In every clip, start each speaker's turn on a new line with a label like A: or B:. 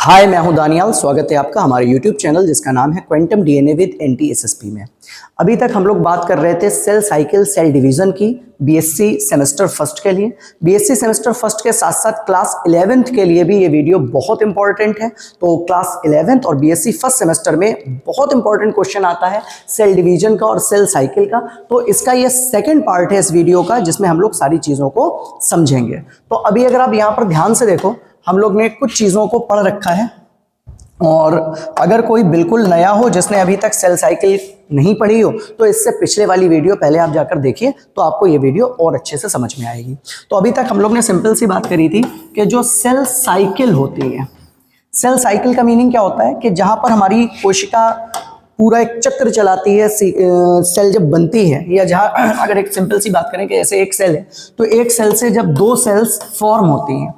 A: हाय, मैं हूं दानियाल। स्वागत है आपका हमारे YouTube चैनल जिसका नाम है क्वांटम डीएनए विद NTSSP में। अभी तक हम लोग बात कर रहे थे सेल साइकिल सेल डिवीजन की बीएससी सेमेस्टर फर्स्ट के लिए। बीएससी सेमेस्टर फर्स्ट के साथ साथ क्लास 11th के लिए भी ये वीडियो बहुत इंपॉर्टेंट है। तो क्लास 11th और बीएससी फर्स्ट सेमेस्टर में बहुत इंपॉर्टेंट क्वेश्चन आता है सेल डिवीजन का और सेल साइकिल का। तो इसका ये सेकेंड पार्ट है इस वीडियो का जिसमें हम लोग सारी चीज़ों को समझेंगे। तो अभी अगर आप यहाँ पर ध्यान से देखो, हम लोग ने कुछ चीज़ों को पढ़ रखा है और अगर कोई बिल्कुल नया हो जिसने अभी तक सेल साइकिल नहीं पढ़ी हो तो इससे पिछले वाली वीडियो पहले आप जाकर देखिए तो आपको ये वीडियो और अच्छे से समझ में आएगी। तो अभी तक हम लोग ने सिंपल सी बात करी थी कि जो सेल साइकिल होती है, सेल साइकिल का मीनिंग क्या होता है कि जहां पर हमारी कोशिका पूरा एक चक्र चलाती है, सेल जब बनती है, या जहां अगर एक सिंपल सी बात करें कि ऐसे एक सेल है तो एक सेल से जब दो सेल्स फॉर्म होती हैं,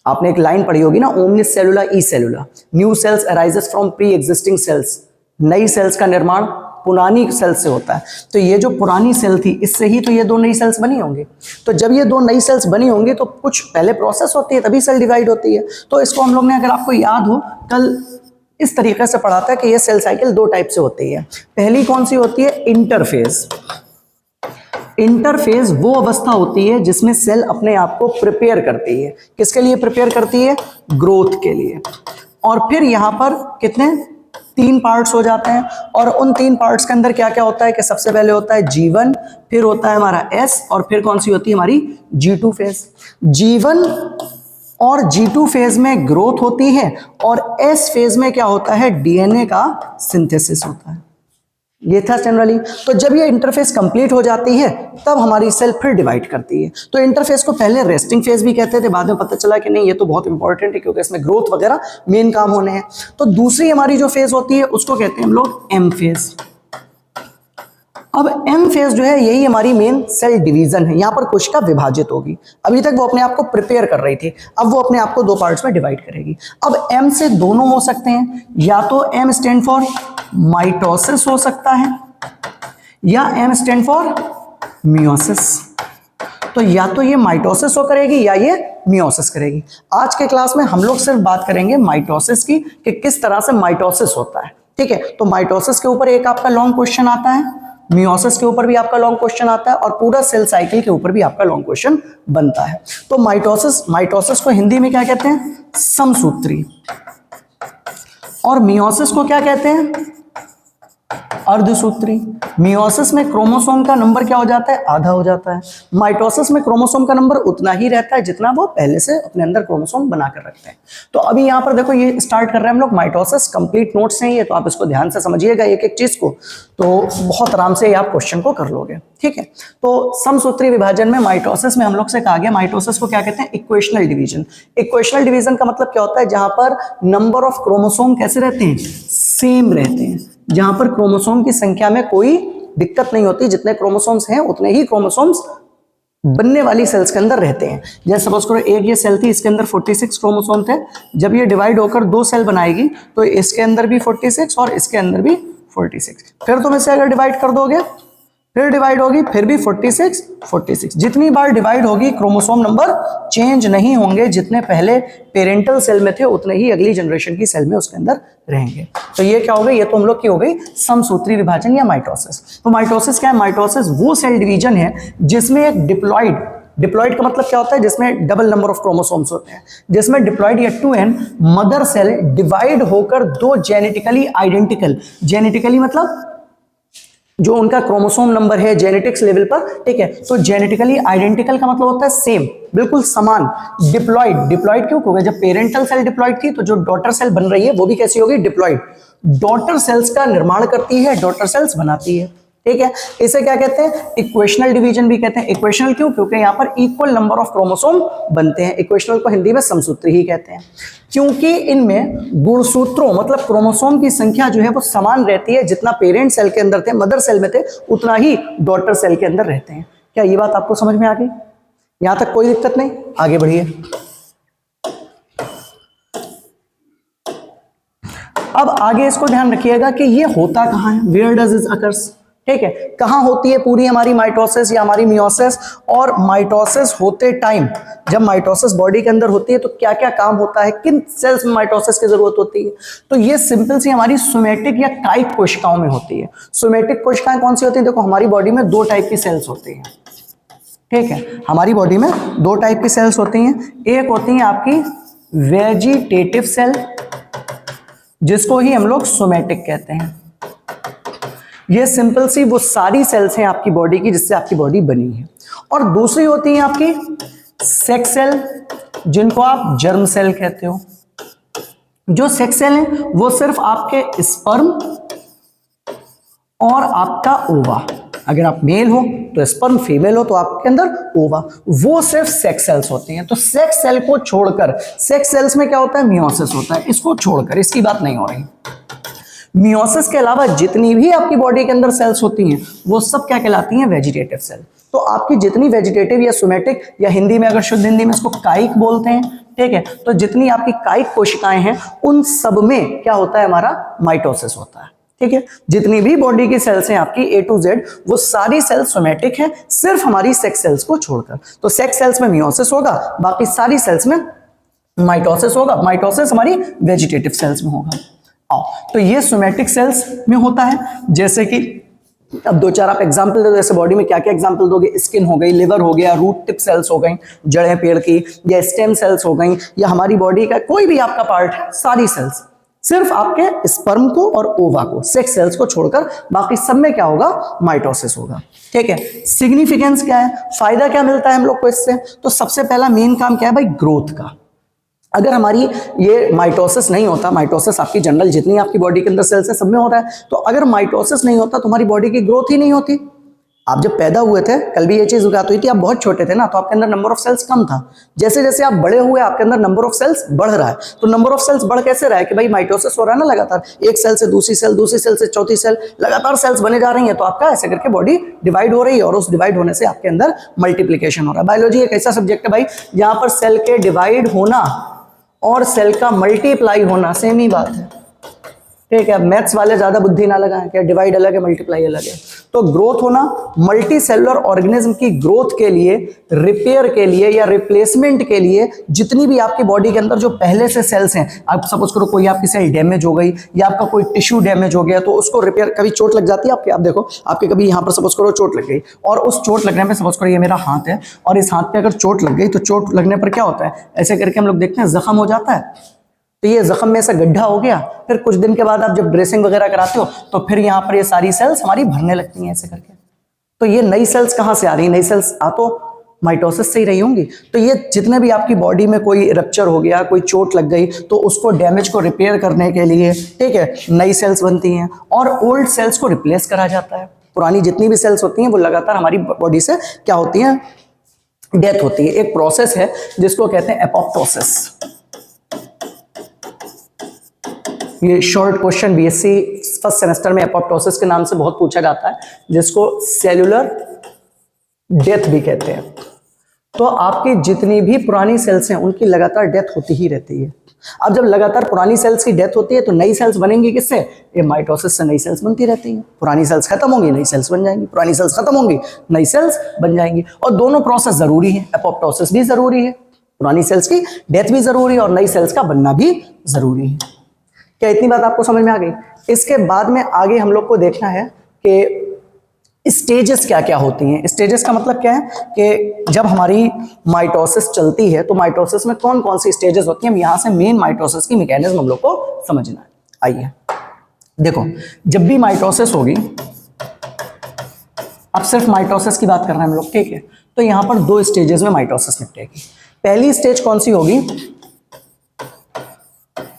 A: आपने एक लाइन पढ़ी होगी ना, ओमनिस सेलुला ई सेलुला, new cells arises from pre existing cells. नई सेल्स का निर्माण पुरानी सेल्स से होता है। तो ये जो पुरानी सेल थी इससे ही तो ये दो नई सेल्स बनी होंगी। तो जब ये दो नई सेल्स बनी होंगी तो कुछ पहले प्रोसेस होती है तभी सेल डिवाइड होती है। तो इसको हम लोग ने, अगर आपको याद हो, कल इस तरीके से पढ़ा था कि ये सेल साइकिल दो टाइप से होती है। पहली कौन सी होती है? इंटरफेज। इंटरफेज वो अवस्था होती है जिसमें सेल अपने आप को प्रिपेयर करती है। किसके लिए प्रिपेयर करती है? ग्रोथ के लिए। और फिर यहाँ पर कितने तीन पार्ट्स हो जाते हैं और उन तीन पार्ट्स के अंदर क्या क्या होता है कि सबसे पहले होता है G1, फिर होता है हमारा S, और फिर कौन सी होती है हमारी G2 फेज। G1 और G2 फेज में ग्रोथ होती है और S फेज में क्या होता है? डीएनए का सिंथेसिस होता है। ये था जनरली। तो जब ये इंटरफेस कंप्लीट हो जाती है तब हमारी सेल फिर डिवाइड करती है। तो इंटरफेस को पहले रेस्टिंग फेज भी कहते थे, बाद में पता चला कि नहीं, ये तो बहुत इंपॉर्टेंट है क्योंकि इसमें ग्रोथ वगैरह मेन काम होने हैं। तो दूसरी हमारी जो फेज होती है उसको कहते हैं हम लोग एम फेज। अब एम फेज जो है यही हमारी मेन सेल डिवीजन है। यहाँ पर कोशिका विभाजित होगी। अभी तक वो अपने आप को प्रिपेयर कर रही थी, अब वो अपने आप को दो पार्ट्स में डिवाइड करेगी। अब एम से दोनों हो सकते हैं, या तो एम स्टैंड फॉर माइटोसिस हो सकता है या एम स्टैंड फॉर मियोसिस। तो या तो ये माइटोसिस हो करेगी या ये मियोसिस करेगी। आज के क्लास में हम लोग सिर्फ बात करेंगे माइटोसिस की कि किस तरह से माइटोसिस होता है। ठीक है, तो माइटोसिस के ऊपर एक आपका लॉन्ग क्वेश्चन आता है, मियोसिस के ऊपर भी आपका लॉन्ग क्वेश्चन आता है और पूरा सेल साइकिल के ऊपर भी आपका लॉन्ग क्वेश्चन बनता है। तो माइटोसिस को हिंदी में क्या कहते हैं? समसूत्री। और मियोसिस को क्या कहते हैं? अर्धसूत्री। मियोसिस में क्रोमोसोम का नंबर क्या हो जाता है? आधा हो जाता है। माइटोसिस में क्रोमोसोम का नंबर उतना ही रहता है जितना वो पहले से अपने अंदर क्रोमोसोम बनाकर रखते हैं। तो अभी यहाँ पर देखो, ये स्टार्ट कर रहे हैं हम लोग माइटोसिस। कंप्लीट नोट्स हैं ये, तो आप इसको ध्यान से समझिएगा एक एक चीज को, तो बहुत आराम से आप क्वेश्चन को कर लोगे। ठीक है, तो समसूत्री विभाजन में माइटोसिस में हम लोग से कहा गया, माइटोसिस को क्या कहते हैं? Equational division. इक्वेशनल डिवीजन का मतलब क्या होता है? जहां पर नंबर ऑफ क्रोमोसोम कैसे रहते हैं? सेम रहते हैं। जहां पर क्रोमोसोम की संख्या में कोई दिक्कत नहीं होती, जितने क्रोमोसोम्स हैं उतने ही क्रोमोसोम्स बनने वाली सेल्स के अंदर रहते हैं। जैसे सपोज करो एक ये सेल थी, इसके अंदर 46 क्रोमोसोम थे। जब ये डिवाइड होकर दो सेल बनाएगी तो इसके अंदर भी 46 और इसके अंदर भी 46। फिर तुम इसे अगर डिवाइड कर दोगे, फिर डिवाइड होगी, फिर भी 46। जितनी बार डिवाइड होगी क्रोमोसोम नंबर चेंज नहीं होंगे। जितने पहले पेरेंटल सेल में थे उतने ही अगली जनरेशन की सेल में उसके अंदर रहेंगे। तो ये क्या हो गई? ये तो हम लोग की हो गई समसूत्री विभाजन या माइटोसिस। तो माइटोसिस क्या है? माइटोसिस वो सेल डिवीजन है जिसमें एक डिप्लॉइड का मतलब क्या होता है? जिसमें डबल नंबर ऑफ क्रोमोसोम्स होते हैं, जिसमें डिप्लॉइड या 2n मदर सेल डिवाइड होकर दो जेनेटिकली आइडेंटिकल, जेनेटिकली मतलब जो उनका क्रोमोसोम नंबर है जेनेटिक्स लेवल पर, ठीक है, तो जेनेटिकली आइडेंटिकल का मतलब होता है सेम, बिल्कुल समान। डिप्लॉइड क्यों? क्योंकि जब पेरेंटल सेल डिप्लॉइड थी तो जो डॉटर सेल बन रही है वो भी कैसी होगी? डिप्लॉइड। डॉटर सेल्स का निर्माण करती है, डॉटर सेल्स बनाती है। ठीक है, इसे क्या कहते हैं? इक्वेशनल डिवीजन भी कहते हैं। इक्वेशनल क्यों? क्योंकि यहाँ पर इक्वल नंबर ऑफ क्रोमोसोम बनते हैं। इक्वेशनल को हिंदी में समसूत्री ही कहते हैं, क्योंकि इनमें गुणसूत्रों मतलब क्रोमोसोम की संख्या जो है वो समान रहती है। जितना पेरेंट सेल के अंदर थे, मदर सेल में थे, उतना ही डॉटर सेल के अंदर रहते हैं। क्या ये बात आपको समझ में आ गई? यहां तक कोई दिक्कत नहीं? आगे बढ़िए। अब आगे इसको ध्यान रखिएगा कि ये होता कहाँ है? Where does it occurs? ठीक है, कहाँ होती है पूरी हमारी माइटोसिस या हमारी मियोसिस, और माइटोसिस होते टाइम जब माइटोसिस बॉडी के अंदर होती है तो क्या क्या काम होता है, किन सेल्स में माइटोसिस की जरूरत होती है। तो ये सिंपल सी हमारी सोमेटिक या कायिक कोशिकाओं में होती है। सोमेटिक कोशिकाएं कौन सी होती है, देखो हमारी बॉडी में दो टाइप की सेल्स होती हैं, ठीक है, हमारी बॉडी में दो टाइप की सेल्स होती हैं। एक होती है आपकी वेजिटेटिव सेल, जिसको ही हम लोग सोमेटिक कहते हैं। ये सिंपल सी वो सारी सेल्स हैं आपकी बॉडी की जिससे आपकी बॉडी बनी है। और दूसरी होती है आपकी सेक्स सेल, जिनको आप जर्म सेल कहते हो। जो सेक्स सेल है वो सिर्फ आपके स्पर्म और आपका ओवा, अगर आप मेल हो तो स्पर्म, फीमेल हो तो आपके अंदर ओवा, वो सिर्फ सेक्स सेल्स होती हैं। तो सेक्स सेल को छोड़कर, सेक्स सेल्स में क्या होता है, मियोसिस होता है, इसको छोड़कर इसकी बात नहीं हो रही। मियोसिस के अलावा जितनी भी आपकी बॉडी के अंदर सेल्स होती हैं वो सब क्या कहलाती हैं, वेजिटेटिव सेल। तो आपकी जितनी वेजिटेटिव या सोमेटिक, या हिंदी में अगर शुद्ध हिंदी में इसको कायिक बोलते हैं, ठीक है, तो जितनी आपकी कायिक कोशिकाएं हैं उन सब में क्या होता है, हमारा माइटोसिस होता है। ठीक है, जितनी भी बॉडी की सेल्स हैं आपकी A to Z, वो सारी सेल्स सोमेटिक हैं, सिर्फ हमारी सेक्स सेल्स को छोड़कर। तो सेक्स सेल्स में मियोसिस होगा, बाकी सारी सेल्स में माइटोसिस होगा। माइटोसिस हमारी वेजिटेटिव सेल्स में होगा। तो ये सोमेटिक सेल्स में होता है। जैसे कि अब दो चार आप एग्जांपल दो, जैसे बॉडी में क्या क्या एग्जांपल दोगे, स्किन हो गई, लिवर हो गया, रूट टिप सेल्स हो गई, जड़ें पेड़ की, या स्टेम सेल्स हो गई, या हमारी बॉडी का कोई भी आपका पार्ट है, सारी सेल्स सिर्फ आपके स्पर्म को और ओवा को, सेक्स सेल्स को छोड़कर बाकी सब में क्या होगा, माइटोसिस होगा। ठीक है, सिग्निफिकेंस क्या है, फायदा क्या मिलता है हम लोग को इससे, तो सबसे पहला मेन काम क्या है भाई, ग्रोथ का। अगर हमारी ये माइटोसिस नहीं होता, माइटोसिस आपकी जनरल जितनी आपकी बॉडी के अंदर सेल्स है सब में हो रहा है, तो अगर माइटोसिस नहीं होता तो हमारी बॉडी की ग्रोथ ही नहीं होती। आप जब पैदा हुए थे, कल भी ये चीज बात हुई थी, आप बहुत छोटे थे ना, तो आपके अंदर नंबर ऑफ सेल्स कम था। जैसे जैसे आप बड़े हुए आपके अंदर नंबर ऑफ सेल्स बढ़ रहा है। तो नंबर ऑफ सेल्स बढ़ कैसे रहा है कि भाई माइटोसिस हो रहा है ना लगातार, एक सेल से दूसरी सेल, दूसरी सेल से चौथी सेल, लगातार सेल्स बने जा रही है, तो आपका ऐसे करके बॉडी डिवाइड हो रही है, और उस डिवाइड होने से आपके अंदर मल्टीप्लीकेशन हो रहा है। बायोलॉजी एक ऐसा सब्जेक्ट है भाई जहां पर सेल के डिवाइड होना और सेल का मल्टीप्लाई होना सेम ही बात है। ठीक है, मैथ्स वाले ज्यादा बुद्धि ना लगाएं, क्या डिवाइड अलग है, मल्टीप्लाई अलग है। तो ग्रोथ होना, मल्टी सेलुलर ऑर्गेनिज्म की ग्रोथ के लिए, रिपेयर के लिए या रिप्लेसमेंट के लिए जितनी भी आपकी बॉडी के अंदर जो पहले से सेल्स हैं, आप सपोज करो कोई आपकी सेल डैमेज हो गई या आपका कोई टिश्यू डैमेज हो गया, तो उसको रिपेयर, कभी चोट लग जाती है आपके, आप देखो आपके कभी यहाँ पर सपोज करो चोट लग गई, और उस चोट लगने में सपोज करो ये मेरा हाथ है, और इस हाथ पे अगर चोट लग गई तो चोट लगने पर क्या होता है, ऐसे करके हम लोग देखते हैं जख्म हो जाता है। तो ये जख्म में ऐसा गड्ढा हो गया, फिर कुछ दिन के बाद आप जब ड्रेसिंग वगैरह कराते हो तो फिर यहाँ पर ये सारी सेल्स हमारी भरने लगती हैं ऐसे करके। तो ये नई सेल्स कहाँ से आ रही, नई सेल्स आ तो माइटोसिस से ही रही होंगी। तो ये जितने भी आपकी बॉडी में कोई रप्चर हो गया, कोई चोट लग गई, तो उसको डैमेज को रिपेयर करने के लिए, ठीक है, नई सेल्स बनती हैं और ओल्ड सेल्स को रिप्लेस करा जाता है। पुरानी जितनी भी सेल्स होती हैं वो लगातार हमारी बॉडी से क्या होती हैं, डेथ होती है। एक प्रोसेस है जिसको कहते हैं एपोप्टोसिस। ये short question BSc first semester में एपोप्टोसिस के नाम से बहुत पूछा जाता है, जिसको सेलुलर डेथ भी कहते हैं। तो आपकी जितनी भी पुरानी सेल्स हैं उनकी लगातार डेथ होती ही रहती है। अब जब लगातार पुरानी सेल्स की डेथ होती है तो नई सेल्स बनेंगी किससे, ये माइटोसिस से नई सेल्स बनती रहती हैं। पुरानी सेल्स खत्म होंगी, नई सेल्स बन जाएंगी, पुरानी सेल्स खत्म होंगी, नई सेल्स बन जाएंगी। और दोनों प्रोसेस जरूरी है, एपोप्टोसिस भी जरूरी है, पुरानी सेल्स की डेथ भी जरूरी है, और नई सेल्स का बनना भी जरूरी है। क्या इतनी बात आपको समझ में आ गई? इसके बाद में आगे हम लोग को देखना है कि स्टेजेस क्या क्या होती हैं। स्टेजेस का मतलब क्या है कि जब हमारी माइटोसिस चलती है तो माइटोसिस में कौन कौन सी स्टेजेस होती हैं। हम यहाँ से मेन माइटोसिस की मैकेनिज्म हम लोग को समझना है। आइए देखो, जब भी माइटोसिस होगी, अब सिर्फ माइटोसिस की बात कर रहे हैं हम लोग, ठीक है, तो यहाँ पर दो स्टेजेस में माइटोसिस निपटेगी। पहली स्टेज कौन सी होगी,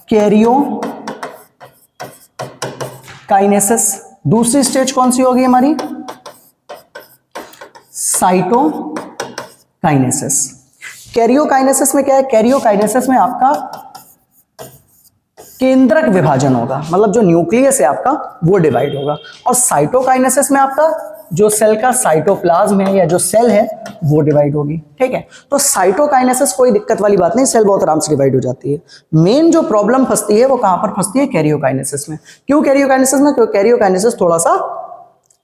A: कैरियोकाइनेसिस। दूसरी स्टेज कौन सी होगी हमारी, साइटोकाइनेसिस। कैरियोकाइनेसिस में क्या है, कैरियोकाइनेसिस में आपका केंद्रक विभाजन होगा, मतलब जो न्यूक्लियस है आपका वो डिवाइड होगा। और साइटोकाइनेसिस में आपका जो सेल का साइटोप्लाज्म है या जो सेल है वो डिवाइड होगी। ठीक है, तो साइटोकाइनेसिस कोई दिक्कत वाली बात नहीं, सेल बहुत आराम से डिवाइड हो जाती है। मेन जो प्रॉब्लम फंसती है वो कहां पर फंसती है, कैरियोकाइनेसिस में। क्यों कैरियोकाइनेसिस में, क्योंकि कैरियोकाइनेसिस थोड़ा सा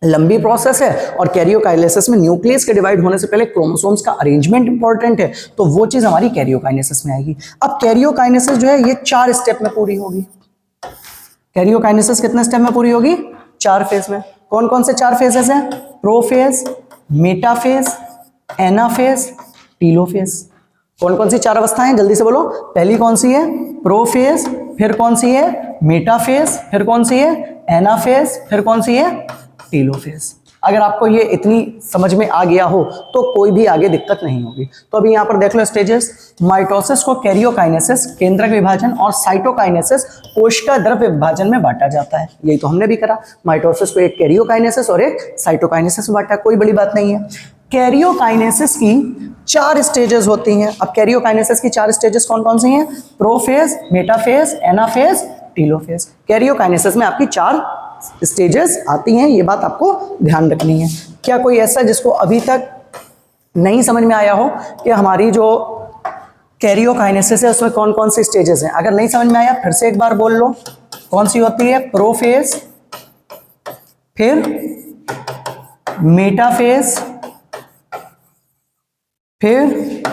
A: लंबी प्रोसेस है, और कैरियोकाइनेसिस में न्यूक्लियस के डिवाइड होने से पहले क्रोमोसोम्स का अरेंजमेंट इंपॉर्टेंट है, तो वो चीज हमारी कैरियोकाइनेसिस में आएगी। अब कैरियोकाइनेसिस जो है ये 4 स्टेप में पूरी होगी। कैरियोकाइनेसिस कितने स्टेप में पूरी होगी? 4 फेज में। कौन कौन से 4 फेजेस हैं? Prophase, metaphase, anaphase, telophase. कौन कौन सी 4 अवस्थाएं हैं? जल्दी से बोलो। पहली कौन सी है? प्रोफेज, फिर कौन सी है? मेटाफेज, फिर कौन सी है? एनाफेज, फिर कौन सी है? टीलोफेज। अगर आपको ये इतनी समझ में आ गया हो तो कोई भी आगे दिक्कत नहीं होगी। तो अभी यहां पर देख लो स्टेजेस। माइटोसिस को कैरियोकाइनेसिस, केंद्रक विभाजन, और साइटोकाइनेसिस, कोशिका द्रव्य विभाजन में बांटा जाता है। यही तो हमने भी करा। माइटोसिस को एक कैरियोकाइनेसिस और एक साइटोकाइनेसिस में बांटा, कोई बड़ी बात नहीं है। कैरियोकाइनेसिस की 4 स्टेजेस होती हैं। अब कैरियोकाइनेसिस की 4 स्टेजेस कौन कौन सी हैं? Prophase, metaphase, anaphase, telophase. Karyokinesis में आपकी 4 स्टेजेस आती हैं, ये बात आपको ध्यान रखनी है। क्या कोई ऐसा जिसको अभी तक नहीं समझ में आया हो कि हमारी जो कैरियोकाइनेसिस है उसमें कौन कौन से स्टेजेस हैं? अगर नहीं समझ में आया फिर से एक बार बोल लो। कौन सी होती है? प्रोफेज, फिर मेटाफेज, फिर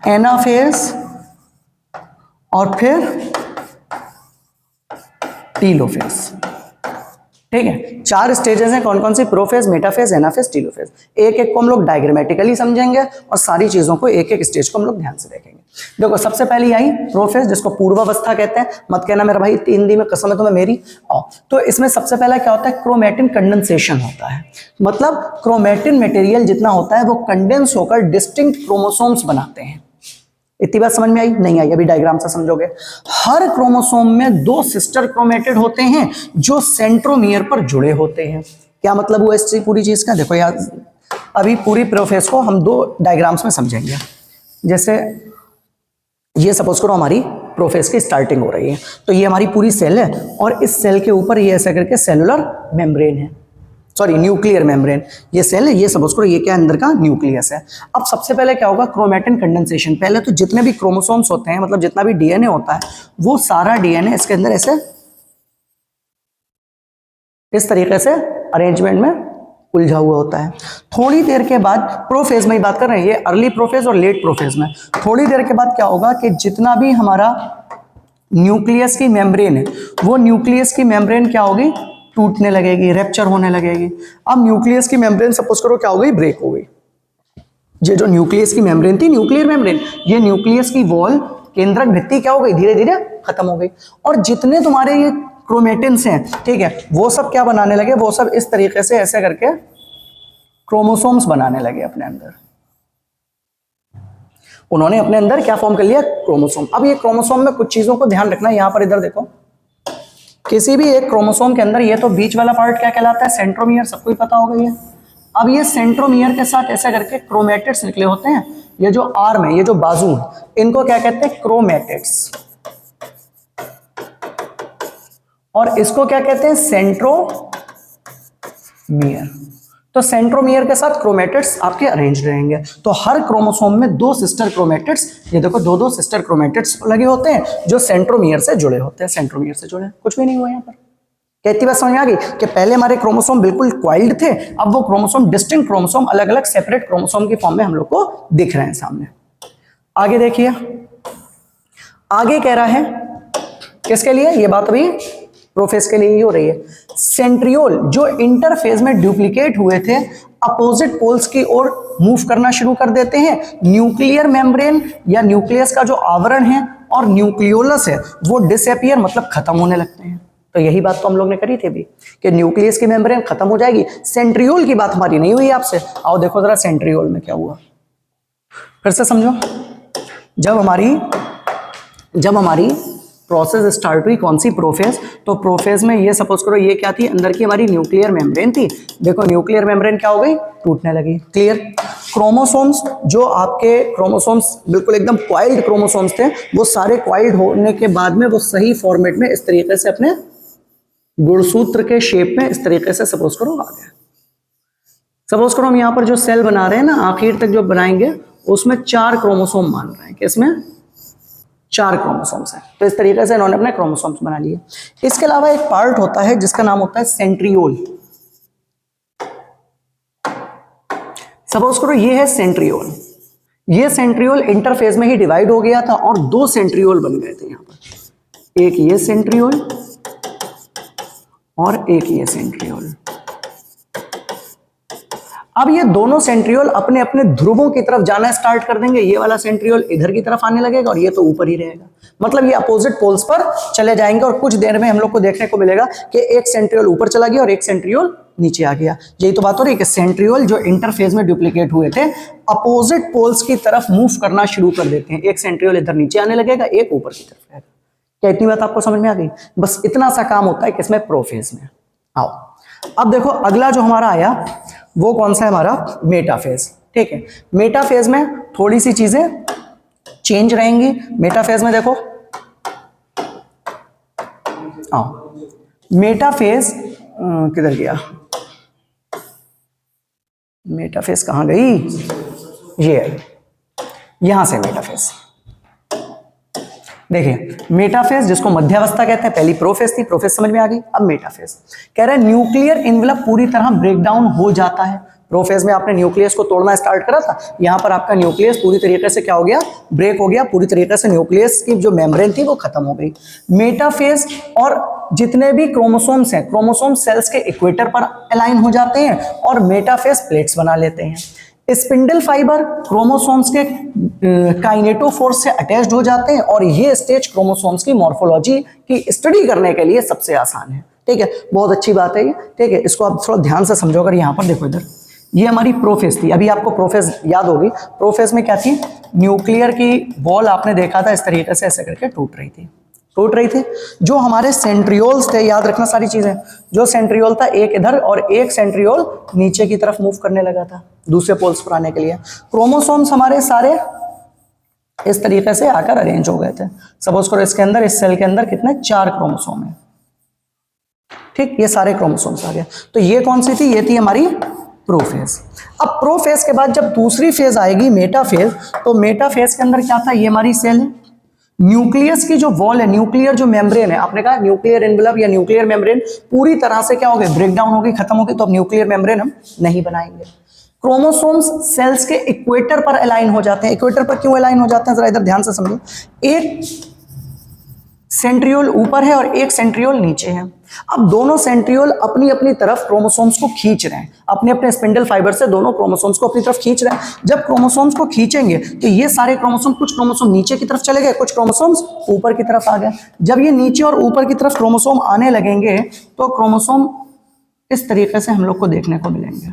A: एनाफेज, और फिर टीलोफेज। ठीक है, 4 स्टेजेस हैं। कौन कौन सी? Prophase, metaphase, anaphase, telophase. एक एक को हम लोग डायग्रामेटिकली समझेंगे और सारी चीजों को एक एक स्टेज को हम लोग ध्यान से देखेंगे। देखो सबसे पहली आई प्रोफेज, जिसको पूर्वावस्था कहते हैं। मत कहना मेरा भाई हिंदी में कसम है तुम्हें मेरी। तो इसमें सबसे पहला क्या होता है? क्रोमैटिन कंडेंसेशन होता है। मतलब क्रोमैटिन मटेरियल जितना होता है वो कंडेंस होकर डिस्टिंक्ट क्रोमोसोम्स बनाते हैं। इतनी बात समझ में आई? नहीं आई? अभी डायग्राम से समझोगे। हर क्रोमोसोम में 2 सिस्टर क्रोमेटिड होते हैं जो सेंट्रोमियर पर जुड़े होते हैं। क्या मतलब हुआ इस पूरी चीज का? देखो यार, अभी पूरी प्रोसेस को हम 2 डायग्राम्स में समझेंगे। जैसे ये सपोज करो हमारी प्रोसेस की स्टार्टिंग हो रही है, तो ये हमारी पूरी सेल है और इस सेल के ऊपर ये ऐसा करके सेलुलर मेम्ब्रेन है, सॉरी न्यूक्लियर मेम्ब्रेन। ये सेल है, ये सपोज करो ये क्या अंदर का न्यूक्लियस है। अब सबसे पहले क्या होगा? Chromatin condensation. पहले तो जितने भी क्रोमोसोम्स होते हैं, मतलब जितना भी डीएनए होता है, वो सारा डीएनए इसके अंदर ऐसे इस तरीके से अरेंजमेंट में उलझा हुआ होता है। थोड़ी देर के बाद, प्रोफेज में ही बात कर रहे हैं, ये अर्ली प्रोफेज और लेट प्रोफेज में, थोड़ी देर के बाद क्या होगा कि जितना भी हमारा न्यूक्लियस की मेम्ब्रेन है, वो न्यूक्लियस की मेम्ब्रेन क्या होगी? टूटने लगेगी, रैप्चर होने लगेगी। अब न्यूक्लियस की मेम्ब्रेन सपोज करो क्या हो गई? ब्रेक हो गई। ये जो न्यूक्लियस की मेम्ब्रेन थी, न्यूक्लियर मेम्ब्रेन, ये न्यूक्लियस की वॉल, केंद्रक भित्ति क्या हो गई? धीरे धीरे खत्म हो गई। और जितने तुम्हारे ये क्रोमेटिन्स हैं, ठीक है, वो सब क्या बनाने लगे? वो सब इस तरीके से ऐसे करके क्रोमोसोम्स बनाने लगे अपने अंदर। उन्होंने अपने अंदर क्या फॉर्म कर लिया? क्रोमोसोम। अब ये क्रोमोसोम में कुछ चीजों को ध्यान रखना है। यहां पर इधर देखो, किसी भी एक क्रोमोसोम के अंदर ये तो बीच वाला पार्ट क्या कहलाता है? सेंट्रोमियर, सबको ही पता होगा ये। अब ये सेंट्रोमियर के साथ ऐसा करके क्रोमेटिड्स निकले होते हैं। ये जो आर्म है, ये जो बाजू है, इनको क्या कहते हैं? क्रोमेटिड्स। और इसको क्या कहते हैं? सेंट्रोमियर। तो सेंट्रोमियर के साथ क्रोमेटिड्स आपके अरेंज रहेंगे। तो हर क्रोमोसोम में 2 सिस्टर क्रोमेटिड्स, ये देखो 2 सिस्टर क्रोमेटिड्स लगे होते हैं जो सेंट्रोमियर से जुड़े होते हैं। सेंट्रोमियर से जुड़े, कुछ भी नहीं हुआ यहाँ पर। कहती बात समझ में आ गई कि पहले हमारे क्रोमोसोम बिल्कुल क्वाइल्ड थे, अब वो क्रोमोसोम डिस्टिंक्ट क्रोमोसोम, अलग अलग सेपरेट क्रोमोसोम की फॉर्म में हम लोग को दिख रहे हैं सामने। आगे देखिए, आगे कह रहा है किसके लिए? ये बात अभी प्रोफेज के लिए ही हो रही है। सेंट्रियोल जो इंटरफेज में डुप्लीकेट हुए थे, अपोजिट पोल्स की ओर मूव करना शुरू कर देते हैं। न्यूक्लियर मेम्ब्रेन या न्यूक्लियस का जो आवरण है और न्यूक्लियोलस है वो डिसअपीयर, मतलब खत्म होने लगते हैं। तो यही बात तो हम लोग ने करी थी भी कि न्यूक्लियस की मेम्ब्रेन खत्म हो जाएगी। सेंट्रियोल की बात हमारी नहीं हुई आपसे। आओ देखो जरा सेंट्रियोल में क्या हुआ, फिर से समझो। जब हमारी प्रोसेस स्टार्ट हुई, कौन सी? प्रोफेज। तो प्रोफेज में ये सपोज करो ये क्या थी? अंदर की हमारी न्यूक्लियर मेम्ब्रेन थी। देखो न्यूक्लियर मेम्ब्रेन क्या हो गई? टूटने लगी। क्लियर? क्रोमोसोम्स, जो आपके क्रोमोसोम्स बिल्कुल एकदम क्वाइल्ड क्रोमोसोम्स थे, वो सारे क्वाइल्ड होने के बाद में वो सही फॉर्मेट में इस तरीके से अपने गुणसूत्र के शेप में इस तरीके से सपोज करो आ गया। सपोज करो हम यहाँ पर जो सेल बना रहे हैं ना, आखिर तक जो बनाएंगे उसमें 4 क्रोमोसोम मान रहे हैं कि इसमें 4 क्रोमोसोम्स हैं। तो इस तरीके से इन्होंने अपने क्रोमोसोम्स बना लिए। इसके अलावा एक पार्ट होता है जिसका नाम होता है सेंट्रियोल। सपोज करो ये है सेंट्रियोल, ये सेंट्रियोल इंटरफेज में ही डिवाइड हो गया था और दो सेंट्रियोल बन गए थे यहां पर, एक ये सेंट्रियोल और एक ये सेंट्रियोल। अब ये दोनों सेंट्रियोल अपने अपने ध्रुवों की तरफ जाना स्टार्ट कर देंगे, ये वाला सेंट्रियोल इधर की तरफ आने लगेगा और ये तो ऊपर ही रहेगा, मतलब ये अपोजिट पोल्स पर चले जाएंगे और कुछ देर में हम लोग को देखने को मिलेगा कि एक सेंट्रियोल ऊपर चला गया और एक सेंट्रियोल नीचे आ गया। यही तो बात हो रही है कि सेंट्रियोल जो इंटरफेज में डुप्लीकेट हुए थे अपोजिट पोल्स की तरफ मूव करना शुरू कर देते हैं, एक सेंट्रियोल इधर नीचे आने लगेगा, एक ऊपर की तरफ आएगा। क्या इतनी बात आपको समझ में आ गई? बस इतना सा काम होता है किसमें, प्रोफेज में। आओ अब देखो अगला जो हमारा आया वो कौन सा है, हमारा मेटाफेज। ठीक है, मेटाफेज में थोड़ी सी चीजें चेंज रहेंगी। मेटाफेज में देखो, आओ मेटाफेज किधर गया, मेटाफेज कहां गई, ये आई, यहां से मेटाफेज। देखिए मेटाफेज जिसको मध्यावस्था कहते हैं, पहली प्रोफेज थी, प्रोफेज समझ में आ गई। अब मेटाफेज कह रहा है न्यूक्लियर एनवेलप पूरी तरह ब्रेक डाउन हो जाता है। प्रोफेज में आपने न्यूक्लियस को तोड़ना स्टार्ट करा था, यहां पर आपका न्यूक्लियस पूरी तरीके से क्या हो गया, ब्रेक हो गया, पूरी तरीके से न्यूक्लियस की जो मेम्ब्रेन थी वो खत्म हो गई। मेटाफेज और जितने भी क्रोमोसोम्स हैं, क्रोमोसोम सेल्स के इक्वेटर पर अलाइन हो जाते हैं और मेटाफेज प्लेट्स बना लेते हैं। स्पिंडल फाइबर क्रोमोसोम्स के काइनेटोफोर से अटैच्ड हो जाते हैं और ये स्टेज क्रोमोसोम्स की मॉर्फोलॉजी की स्टडी करने के लिए सबसे आसान है। ठीक है, बहुत अच्छी बात है ये। ठीक है, इसको आप थोड़ा ध्यान से समझो। अगर यहाँ पर देखो, इधर ये हमारी प्रोफेज थी, अभी आपको प्रोफेज याद होगी। प्रोफेज में क्या थी, न्यूक्लियर की वॉल आपने देखा था इस तरीके से ऐसे करके टूट रही थी। जो हमारे सेंट्रियोल्स थे, याद रखना सारी चीजें, जो सेंट्रियोल था एक इधर और एक सेंट्रियोल नीचे की तरफ मूव करने लगा था दूसरे पोल्स पर आने के लिए। क्रोमोसोम्स हमारे सारे इस तरीके से आकर अरेंज हो गए थे। सपोज करो इसके अंदर, इस सेल के अंदर कितने, 4 क्रोमोसोम है। ठीक, ये सारे क्रोमोसोम्स आ गए। तो ये कौन सी थी, ये थी हमारी प्रोफेज। अब प्रोफेज के बाद जब दूसरी फेज आएगी मेटाफेज, तो मेटाफेज के अंदर क्या था, ये हमारी सेल है। न्यूक्लियस की जो वॉल है, न्यूक्लियर जो मेम्ब्रेन है, आपने कहा न्यूक्लियर एनवेलप या न्यूक्लियर मेम्ब्रेन पूरी तरह से क्या हो गई, ब्रेक डाउन हो गई, खत्म हो गई, तो अब न्यूक्लियर मेम्ब्रेन हम नहीं बनाएंगे। क्रोमोसोम्स सेल्स के इक्वेटर पर अलाइन हो जाते हैं। इक्वेटर पर क्यों अलाइन हो जाते हैं, जरा इधर ध्यान से समझो। एक सेंट्रियोल ऊपर है और एक सेंट्रियोल नीचे है। अब दोनों सेंट्रियोल अपनी अपनी तरफ क्रोमोसोम्स को खींच रहे हैं, अपने अपने स्पिंडल फाइबर से दोनों क्रोमोसोम्स को अपनी तरफ खींच रहे हैं। जब क्रोमोसोम्स को खींचेंगे तो ये सारे क्रोमोसोम, कुछ क्रोमोसोम नीचे की तरफ चले गए, कुछ क्रोमोसोम्स ऊपर की तरफ आ गए। जब ये नीचे और ऊपर की तरफ क्रोमोसोम आने लगेंगे तो क्रोमोसोम इस तरीके से हम लोग को देखने को मिलेंगे।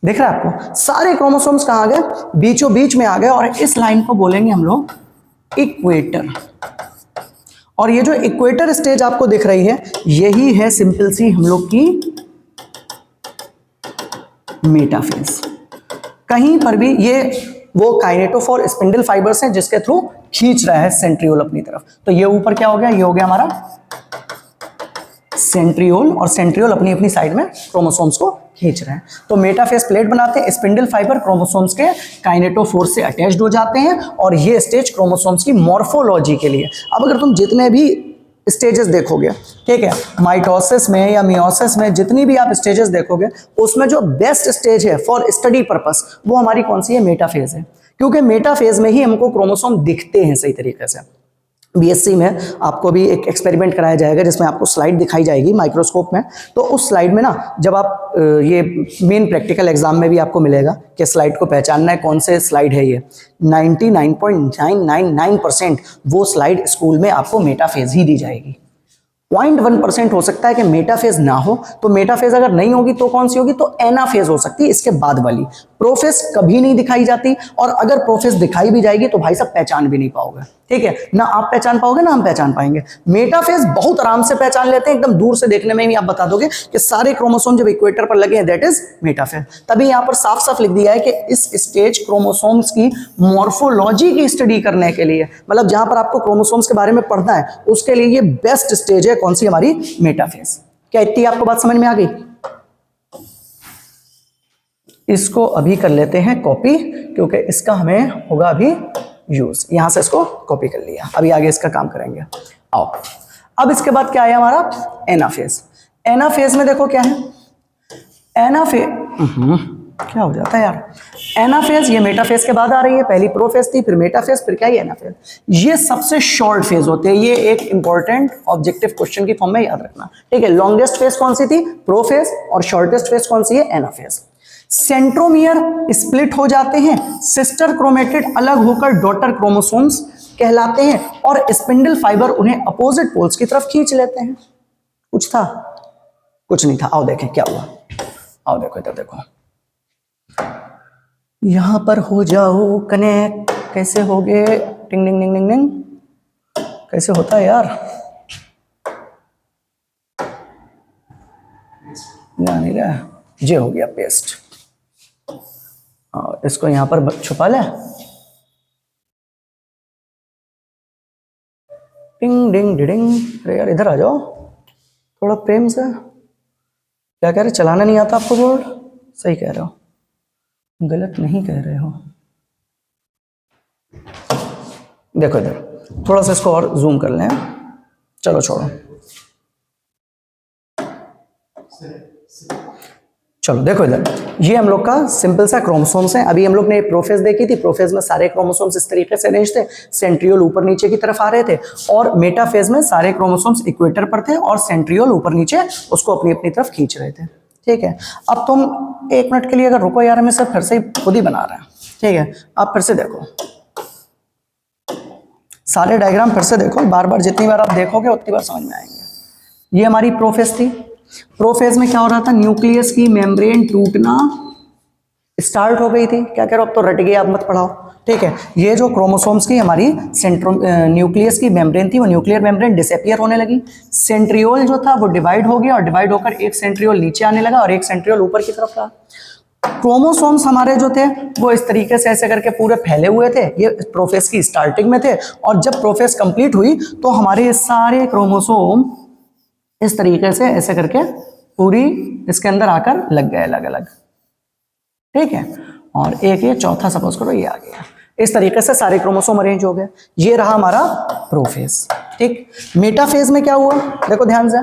A: देख रहे हैं आपको, सारे क्रोमोसोम्स कहां गए, बीचों बीच में आ गए और इस लाइन को बोलेंगे हम लोग इक्वेटर। और ये जो इक्वेटर स्टेज आपको दिख रही है, यही है सिंपल सी हम लोग की मेटाफेज। कहीं पर भी ये वो काइनेटोफोर स्पिंडल फाइबर्स हैं जिसके थ्रू खींच रहा है सेंट्रियोल अपनी तरफ। तो ये ऊपर क्या हो गया, ये हो गया हमारा सेंट्रियोल, और सेंट्रियोल अपनी अपनी साइड में क्रोमोसोम्स को खींच रहे हैं। तो मेटाफेज प्लेट बनाते हैं, स्पिंडल फाइबर क्रोमोसोम्स के काइनेटोफोर से अटैच्ड हो जाते हैं और ये स्टेज क्रोमोसोम्स की मॉर्फोलॉजी के लिए। अब अगर तुम जितने भी स्टेजेस देखोगे, ठीक है, माइटोसिस में या मियोसिस में जितनी भी आप स्टेजेस देखोगे, उसमें जो बेस्ट स्टेज है फॉर स्टडी पर्पस वो हमारी कौन सी है, मेटाफेज है। क्योंकि मेटाफेज में ही हमको क्रोमोसोम दिखते हैं सही तरीके से। बीएससी में आपको भी एक एक्सपेरिमेंट कराया जाएगा जिसमें आपको स्लाइड दिखाई जाएगी माइक्रोस्कोप में। तो उस स्लाइड में ना, जब आप ये मेन प्रैक्टिकल एग्जाम में भी आपको मिलेगा कि स्लाइड को पहचानना है कौन से स्लाइड है ये, 99.999% वो स्लाइड स्कूल में आपको मेटाफेज ही दी जाएगी। 0.1% हो सकता है कि मेटाफेज ना हो, तो मेटाफेज अगर नहीं होगी तो कौन सी होगी, तो एनाफेज हो सकती है, इसके बाद वाली। प्रोफेज कभी नहीं दिखाई जाती, और अगर प्रोफेज दिखाई भी जाएगी तो भाई साहब पहचान भी नहीं पाओगे। ठीक है, ना आप पहचान पाओगे ना हम पहचान पाएंगे। मेटाफेज बहुत आराम से पहचान लेते हैं, एकदम दूर से देखने में भी आप बता दोगे कि सारे क्रोमोसोम जब इक्वेटर पर लगे हैं, दैट इज मेटाफेज। तभी यहां पर साफ साफ लिख दिया है कि इस स्टेज क्रोमोसोम्स की मॉर्फोलॉजी की स्टडी करने के लिए, मतलब जहां पर आपको क्रोमोसोम्स के बारे में पढ़ना है उसके लिए ये बेस्ट स्टेज है कौन सी, हमारी मेटाफेज। क्या इतनी आपको बात समझ में आ गई? इसको अभी कर लेते हैं कॉपी, क्योंकि इसका हमें होगा अभी यूज। यहां से इसको कॉपी कर लिया, अभी आगे इसका काम करेंगे। आओ अब इसके बाद क्या है हमारा एनाफेज। एनाफेज में देखो क्या है, एनाफेज क्या हो जाता है यार, एनाफेज ये मेटाफेज के बाद आ रही है, पहली प्रोफेज थी, फिर मेटाफेज, फिर क्या है एनाफेज। ये सबसे शॉर्ट फेज होते हैं, ये एक इंपॉर्टेंट ऑब्जेक्टिव क्वेश्चन की फॉर्म में याद रखना, ठीक है। लॉन्गेस्ट फेज कौन सी थी, प्रोफेज, और शॉर्टेस्ट फेज कौन सी है, एनाफेज। सेंट्रोमियर स्प्लिट हो जाते हैं, सिस्टर क्रोमेटिड अलग होकर डॉटर क्रोमोसोम्स कहलाते हैं, और स्पिंडल फाइबर उन्हें अपोजिट पोल्स की तरफ खींच लेते हैं। कुछ था, कुछ नहीं था। आओ देखें क्या हुआ, आओ देखो इधर देखो, यहां पर हो जाओ कनेक्ट। कैसे हो गए, टिंग डिंग डिंग डिंग डिंग, कैसे होता है यार, नहीं रहा, ये हो गया पेस्ट। इसको यहां पर छुपा ले, टिंग डिंग डिंग। अरे यार इधर आ जाओ थोड़ा प्रेम से। क्या कह रहे, चलाना नहीं आता आपको बोर्ड? सही कह रहे हो, गलत नहीं कह रहे हो। देखो इधर थोड़ा सा इसको और जूम कर लें, चलो छोड़ो, चलो देखो इधर, ये हम लोग का सिंपल सा क्रोमोसोम्स है। अभी हम लोग ने प्रोफेज देखी थी, प्रोफेज में सारे क्रोमोसोम्स इस तरीके से अरेंज थे, सेंट्रियोल ऊपर नीचे की तरफ आ रहे थे, और मेटाफेज में सारे क्रोमोसोम्स इक्वेटर पर थे और सेंट्रियोल ऊपर नीचे उसको अपनी अपनी तरफ खींच रहे थे, ठीक है। अब तुम एक मिनट के लिए अगर रुको यार, हमें सब फिर से खुद ही बना रहे हैं, ठीक है। आप फिर से देखो, सारे डायग्राम फिर से देखो, बार बार जितनी बार आप देखोगे उतनी बार समझ में आएंगे। ये हमारी प्रोफेज थी। प्रोफेज में क्या हो रहा था, न्यूक्लियस की मेम्ब्रेन टूटना स्टार्ट हो गई थी। क्या कह रहे हो, अब तो रट गए, आप मत पढ़ाओ, ठीक है। ये जो क्रोमोसोम्स की हमारी न्यूक्लियस की मेम्ब्रेन थी, वो न्यूक्लियर मेम्ब्रेन डिसअपियर होने लगी। सेंट्रियोल जो था वो डिवाइड हो गया, और डिवाइड होकर एक सेंट्रियोल नीचे आने लगा और एक सेंट्रियोल ऊपर की तरफ रहा। क्रोमोसोम्स हमारे जो थे वो इस तरीके से ऐसे करके पूरे फैले हुए थे, ये प्रोफेज की स्टार्टिंग में थे, और जब प्रोफेज कंप्लीट हुई तो हमारे सारे क्रोमोसोम इस तरीके से ऐसे करके पूरी इसके अंदर आकर लग गए अलग अलग, ठीक है। और एक ये चौथा सपोज करो ये आ गया, इस तरीके से सारे क्रोमोसोम अरेंज हो गए। ये रहा हमारा प्रोफेज, ठीक। मेटाफेज में क्या हुआ, देखो ध्यान से,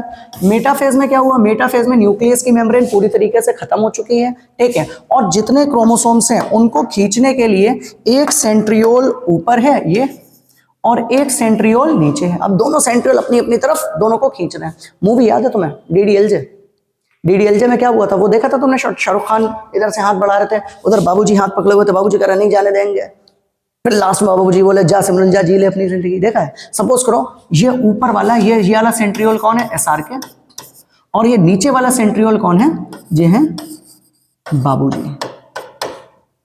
A: मेटाफेज में क्या हुआ, मेटाफेज में न्यूक्लियस की मेम्ब्रेन पूरी तरीके से खत्म हो चुकी है, ठीक है, और जितने क्रोमोसोम्स हैं उनको खींचने के लिए एक सेंट्रियोल ऊपर है ये, और एक सेंट्रियोल नीचे है। अब दोनों सेंट्रियोल अपनी अपनी तरफ दोनों को खींच रहे हैं। मूवी याद है तुम्हें, डीडीएलजे? डीडीएलजे में क्या हुआ था वो देखा था तुमने? शाहरुख खान इधर से हाथ बढ़ा रहे थे, उधर बाबूजी हाथ पकड़े हुए थे, बाबूजी कह रहे नहीं जाने देंगे, फिर लास्ट में बाबूजी बोले जा सिमरन जा, जी ले अपनी जिंदगी। देखा है? सपोज करो ये ऊपर वाला ये वाला सेंट्रियोल कौन है, एसआरके, और ये नीचे वाला सेंट्रियोल कौन है, ये है बाबूजी,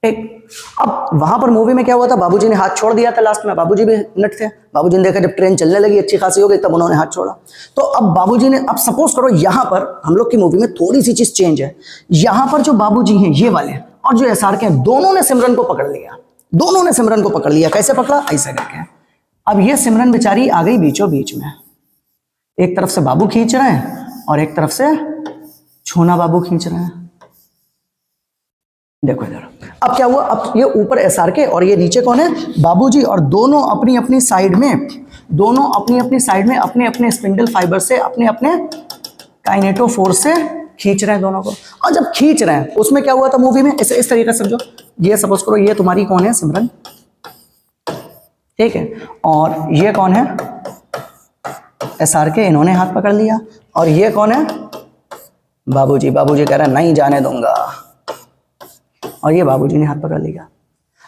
A: ठीक। अब वहां पर मूवी में क्या हुआ था, बाबूजी ने हाथ छोड़ दिया था लास्ट में, बाबूजी भी नट थे, बाबूजी ने देखा जब ट्रेन चलने लगी अच्छी खासी हो गई तब उन्होंने हाथ छोड़ा। तो अब बाबूजी ने, अब सपोज करो यहां पर हम लोग की मूवी में थोड़ी सी चीज चेंज है, यहां पर जो बाबूजी हैं ये वाले और जो एसआरके हैं दोनों ने सिमरन को पकड़ लिया, दोनों ने सिमरन को पकड़ लिया। कैसे पकड़ा, ऐसे करके। अब ये सिमरन बेचारी आ गई बीचों बीच में, एक तरफ से बाबू खींच रहे हैं और एक तरफ से छोना बाबू खींच रहे हैं। देखो इधर, अब क्या हुआ, अब ये ऊपर एसआरके और ये नीचे कौन है, बाबूजी, और दोनों अपनी अपनी साइड में, दोनों अपनी अपनी साइड में अपने अपने स्पिंडल फाइबर से, अपने अपने काइनेटोफोर से खींच रहे हैं दोनों को। और जब खींच रहे हैं उसमें क्या हुआ था मूवी में, इस तरीके से समझो, ये सपोज करो ये तुम्हारी कौन है, सिमरन, ठीक है, और ये कौन है, एसआरके, इन्होंने हाथ पकड़ लिया, और ये कौन है, बाबूजी, बाबूजी कह रहे हैं नहीं जाने दूंगा, और ये बाबूजी ने हाथ पकड़ लिया।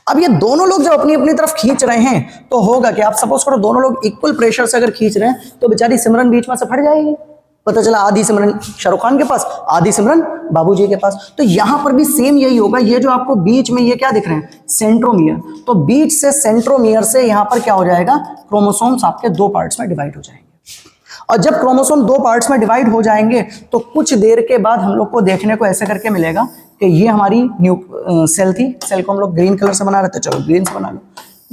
A: अब ये दोनों लोग जब अपनी अपनी तरफ खींच रहे हैं तो होगा कि आप सपोज करो दोनों लोग इक्वल प्रेशर से अगर खींच रहे हैं तो बेचारी सिमरन बीच में से फट जाएगी। पता चला आधी सिमरन शाहरुख खान के पास, आधी सिमरन बाबूजी के पास। तो यहां पर भी सेम यही होगा। ये जो आपको बीच में ये क्या दिख रहे हैं, सेंट्रोमियर, तो बीच से सेंट्रोमियर से यहां पर क्या हो जाएगा, क्रोमोसोम्स आपके दो पार्ट्स में डिवाइड हो जाएंगे। और जब क्रोमोसोम दो पार्ट्स में डिवाइड हो जाएंगे तो कुछ देर के बाद हम लोग को देखने को ऐसे करके मिलेगा कि ये हमारी सेल थी, सेल को हम लोग ग्रीन कलर से बना रहे थे, चलो ग्रीन से बना लो,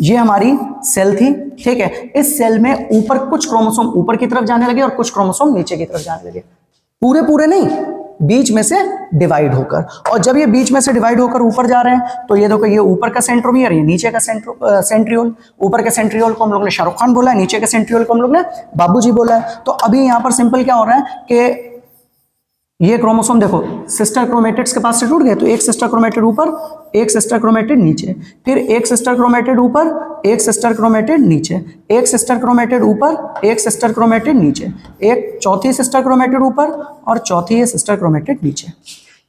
A: ये हमारी सेल थी, ठीक है। इस सेल में ऊपर कुछ क्रोमोसोम ऊपर की तरफ जाने लगे और कुछ क्रोमोसोम नीचे की तरफ जाने लगे, पूरे पूरे नहीं, बीच में से डिवाइड होकर, और जब ये बीच में से डिवाइड होकर ऊपर जा रहे हैं तो ये देखो ये ऊपर का सेंट्रोमियर, ये नीचे का सेंट्रियोल। ऊपर के सेंट्रियोल को हम लोग ने शाहरुख खान बोला है, नीचे के सेंट्रियोल को हम लोग ने बाबूजी बोला है। तो अभी यहां पर सिंपल क्या हो रहा है कि ये क्रोमोसोम देखो सिस्टर क्रोमेटिड्स के पास से टूट गए, तो एक सिस्टर क्रोमेटिड ऊपर, एक सिस्टर क्रोमेटिड नीचे, फिर एक सिस्टर क्रोमेटिड ऊपर, एक सिस्टर क्रोमेटिड नीचे, एक सिस्टर क्रोमेटिड ऊपर, एक सिस्टर क्रोमेटिड नीचे, एक चौथी सिस्टर क्रोमेटिड ऊपर और चौथी सिस्टर क्रोमेटिड नीचे।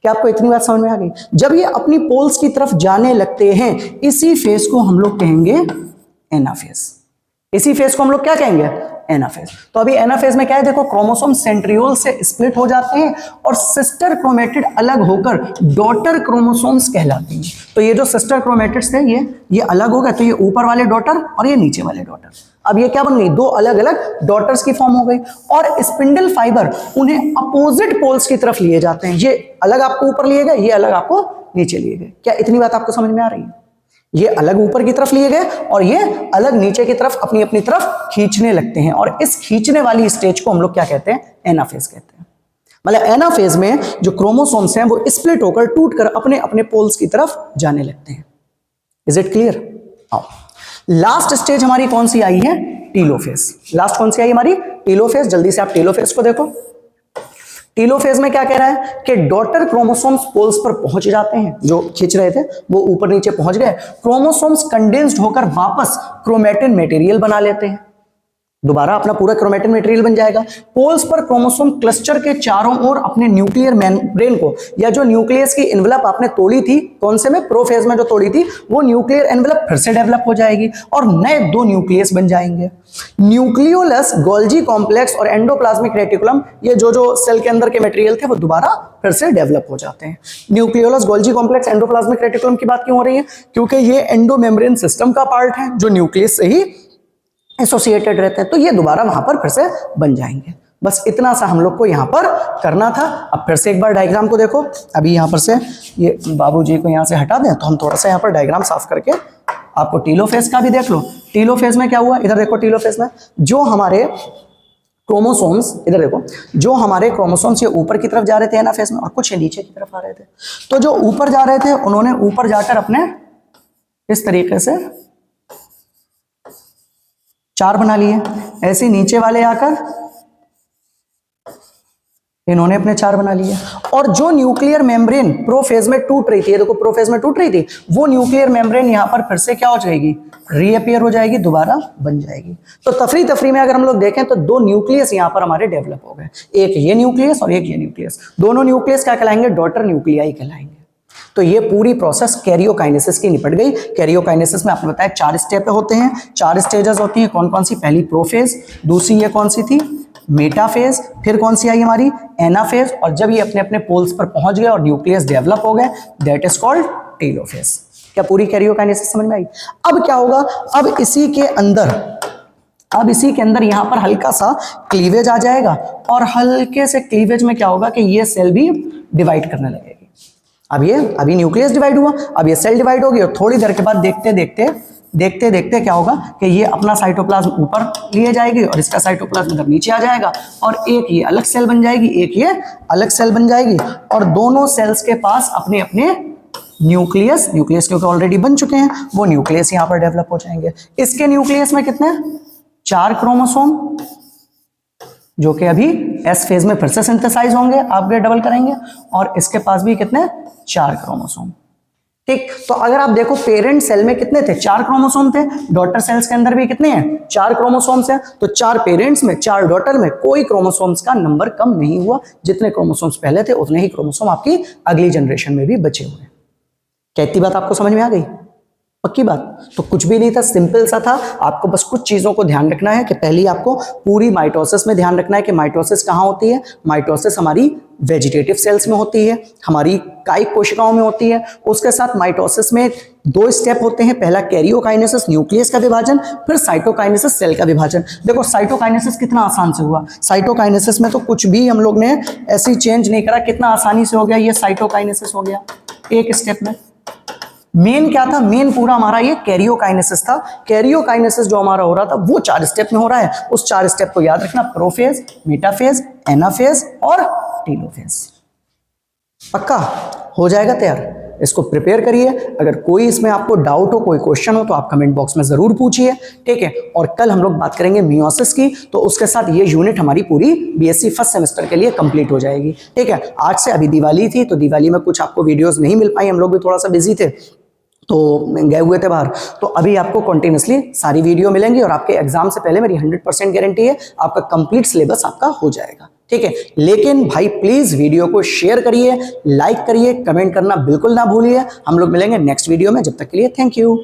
A: क्या आपको इतनी बात समझ में आ गई? जब ये अपनी पोल्स की तरफ जाने लगते हैं, इसी फेज को हम लोग कहेंगे एनाफेज। इसी फेज को हम लोग क्या कहेंगे? एनाफेज। तो अभी एनाफेज में क्या है, देखो क्रोमोसोम सेंट्रियोल से स्प्लिट हो जाते हैं और सिस्टर क्रोमेटिड अलग होकर डॉटर क्रोमोसोम्स कहलाती हैं। तो ये जो सिस्टर क्रोमेटिड्स थे ये अलग हो गए, तो ये ऊपर वाले डॉटर और ये नीचे वाले डॉटर, अब ये क्या बन गई? दो अलग अलग डॉटर्स की फॉर्म हो गई। और स्पिंडल फाइबर उन्हें अपोजिट पोल्स की तरफ लिए जाते हैं, ये अलग आपको ऊपर लिए गए, ये अलग आपको नीचे लिए गए। क्या इतनी बात आपको समझ में आ रही है? ये अलग ऊपर की तरफ लिए गए और ये अलग नीचे की तरफ अपनी अपनी तरफ खींचने लगते हैं, और इस खींचने वाली स्टेज को हम लोग क्या कहते हैं? एनाफेज कहते हैं। मतलब एनाफेज में जो क्रोमोसोम्स हैं वो स्प्लिट होकर टूटकर अपने अपने पोल्स की तरफ जाने लगते हैं। Is it clear? आओ, लास्ट स्टेज हमारी कौन सी आई है? टीलोफेज। लास्ट कौन सी आई हमारी? टीलोफेज। जल्दी से आप टीलोफेज को देखो। टीलोफेज में क्या कह रहा है कि डॉटर क्रोमोसोम्स पोल्स पर पहुंच जाते हैं, जो खींच रहे थे वो ऊपर नीचे पहुंच गए, क्रोमोसोम्स कंडेंस्ड होकर वापस क्रोमेटिन मटेरियल बना लेते हैं, दोबारा अपना पूरा क्रोमेटिन मटेरियल बन जाएगा। पोल्स पर क्रोमोसोम क्लस्टर के चारों ओर अपने न्यूक्लियर मेम्ब्रेन को, या जो न्यूक्लियस की एनवेलप आपने तोड़ी थी, कौन से में? प्रोफेज में जो तोड़ी थी, वो न्यूक्लियर एनवेलप फिर से डेवलप हो जाएगी और नए दो न्यूक्लियस बन जाएंगे। न्यूक्लियोलस, गोल्जी कॉम्प्लेक्स और एंडोप्लाज्मिक रेटिकुलम, ये जो सेल के अंदर के मटेरियल थे वो दोबारा फिर से डेवलप हो जाते हैं। Nucleolus, Golgi complex, endoplasmic reticulum की बात क्यों हो रही है? क्योंकि ये एंडोमेम्ब्रेन सिस्टम का पार्ट है जो न्यूक्लियस से ही एसोसिएटेड रहते हैं, तो ये दोबारा वहां पर फिर से बन जाएंगे। बस इतना सा हम लोग को यहाँ पर करना था। अब फिर से एक बार डायग्राम को देखो। अभी यहाँ पर से ये बाबूजी को यहाँ से हटा दें तो हम थोड़ा सा यहाँ पर डायग्राम साफ करके आपको टीलोफेज का भी देख लो। टीलोफेज में क्या हुआ, इधर देखो। टीलोफेज में जो हमारे क्रोमोसोम्स, इधर देखो, जो हमारे क्रोमोसोम्स ये ऊपर की तरफ जा रहे थे एनाफेज में और कुछ नीचे की तरफ आ रहे थे, तो जो ऊपर जा रहे थे उन्होंने ऊपर जाकर अपने इस तरीके से चार बना लिए, ऐसे नीचे वाले आकर इन्होंने अपने चार बना लिए। और जो न्यूक्लियर मेम्ब्रेन प्रोफेज में टूट रही थी, ये देखो प्रोफेज में टूट रही थी, वो न्यूक्लियर मेम्ब्रेन यहां पर फिर से क्या हो जाएगी? रीअपियर हो जाएगी, दोबारा बन जाएगी। तो तफरी में अगर हम लोग देखें तो दो न्यूक्लियस यहां पर हमारे डेवलप हो गए, एक ये न्यूक्लियस और एक ये न्यूक्लियस। दोनों न्यूक्लियस क्या कहलाएंगे? डॉटर न्यूक्लियाई कहलाएंगे। तो ये पूरी प्रोसेस कैरियोकाइनेसिस की निपट गई। कैरियोकाइनेसिस में आपने बताया 4 स्टेप होते हैं, 4 स्टेजेस होती हैं। कौन कौन सी? पहली प्रोफेज, दूसरी ये कौन सी थी? मेटाफेज, फिर कौन सी आई हमारी? एनाफेज, और जब ये अपने अपने पोल्स पर पहुंच गए और न्यूक्लियस डेवलप हो गए, दैट इज कॉल्ड टेलोफेज। क्या पूरी कैरियोकाइनेसिस समझ में आई? अब क्या होगा? अब इसी के अंदर यहां पर हल्का सा क्लीवेज आ जाएगा, और हल्के से क्लीवेज में क्या होगा कि ये सेल भी डिवाइड करने लगेगी। अभी न्यूक्लियस डिवाइड हुआ, अब ये सेल डिवाइड होगी, और थोड़ी देर के बाद देखते देखते क्या होगा कि ये अपना साइटोप्लाज्म ऊपर लिए जाएगी और इसका साइटोप्लाज्म इधर नीचे आ जाएगा, और एक ये अलग सेल बन जाएगी, एक ये अलग सेल बन जाएगी, और दोनों सेल्स के पास अपने अपने न्यूक्लियस क्योंकि ऑलरेडी बन चुके हैं, वो न्यूक्लियस यहाँ पर डेवलप हो जाएंगे। इसके न्यूक्लियस में कितने? 4 क्रोमोसोम, जो कि अभी एस फेज में फिर से सिंथेसाइज होंगे, अपग्रेड डबल करेंगे, और इसके पास भी कितने? 4 क्रोमोसोम। ठीक, तो अगर आप देखो पेरेंट सेल में कितने थे? 4 क्रोमोसोम थे। डॉटर सेल्स के अंदर भी कितने हैं? 4 क्रोमोसोम्स हैं। तो 4 पेरेंट्स में 4 डॉटर में कोई क्रोमोसोम्स का नंबर कम नहीं हुआ। जितने क्रोमोसोम्स पहले थे उतने ही क्रोमोसोम आपकी अगली जनरेशन में भी बचे हुए। क्या इतनी बात आपको समझ में आ गई? पक्की बात? तो कुछ भी नहीं था, सिंपल सा था। आपको बस कुछ चीजों को ध्यान रखना है कि पहले आपको पूरी माइटोसिस में ध्यान रखना है कि माइटोसिस कहाँ होती है। माइटोसिस हमारी वेजिटेटिव सेल्स में होती है, हमारी कायिक कोशिकाओं में होती है। उसके साथ माइटोसिस में 2 स्टेप होते हैं, पहला कैरियोकाइनेसिस न्यूक्लियस का विभाजन, फिर साइटोकाइनेसिस सेल का विभाजन। देखो साइटोकाइनेसिस कितना आसान से हुआ। साइटोकाइनेसिस में तो कुछ भी हम लोग ने ऐसी चेंज नहीं करा, कितना आसानी से हो गया। ये साइटोकाइनेसिस हो गया एक स्टेप में। मेन क्या था? मेन पूरा हमारा ये कैरियोकाइनेसिस था। कैरियोकाइनेसिस जो हमारा हो रहा था वो 4 स्टेप में हो रहा है। उस 4 स्टेप को याद रखना, प्रोफेज, मेटाफेज, एनाफेज और टेलोफेज। पक्का हो जाएगा तैयार। इसको प्रिपेयर करिए। अगर कोई इसमें आपको डाउट हो, कोई क्वेश्चन हो, तो आप कमेंट बॉक्स में जरूर पूछिए, ठीक है। और कल हम लोग बात करेंगे मियोसिस की, तो उसके साथ ये यूनिट हमारी पूरी बीएससी फर्स्ट सेमेस्टर के लिए कंप्लीट हो जाएगी, ठीक है। आज से अभी दिवाली थी, तो दिवाली में कुछ आपको वीडियोस नहीं मिल पाई, हम लोग भी थोड़ा सा बिजी थे, तो गए हुए थे बाहर। तो अभी आपको कंटिन्यूसली सारी वीडियो मिलेंगी और आपके एग्जाम से पहले मेरी 100% गारंटी है आपका कंप्लीट सिलेबस आपका हो जाएगा, ठीक है। लेकिन भाई प्लीज वीडियो को शेयर करिए, लाइक करिए, कमेंट करना बिल्कुल ना भूलिए। हम लोग मिलेंगे नेक्स्ट वीडियो में, जब तक के लिए थैंक यू।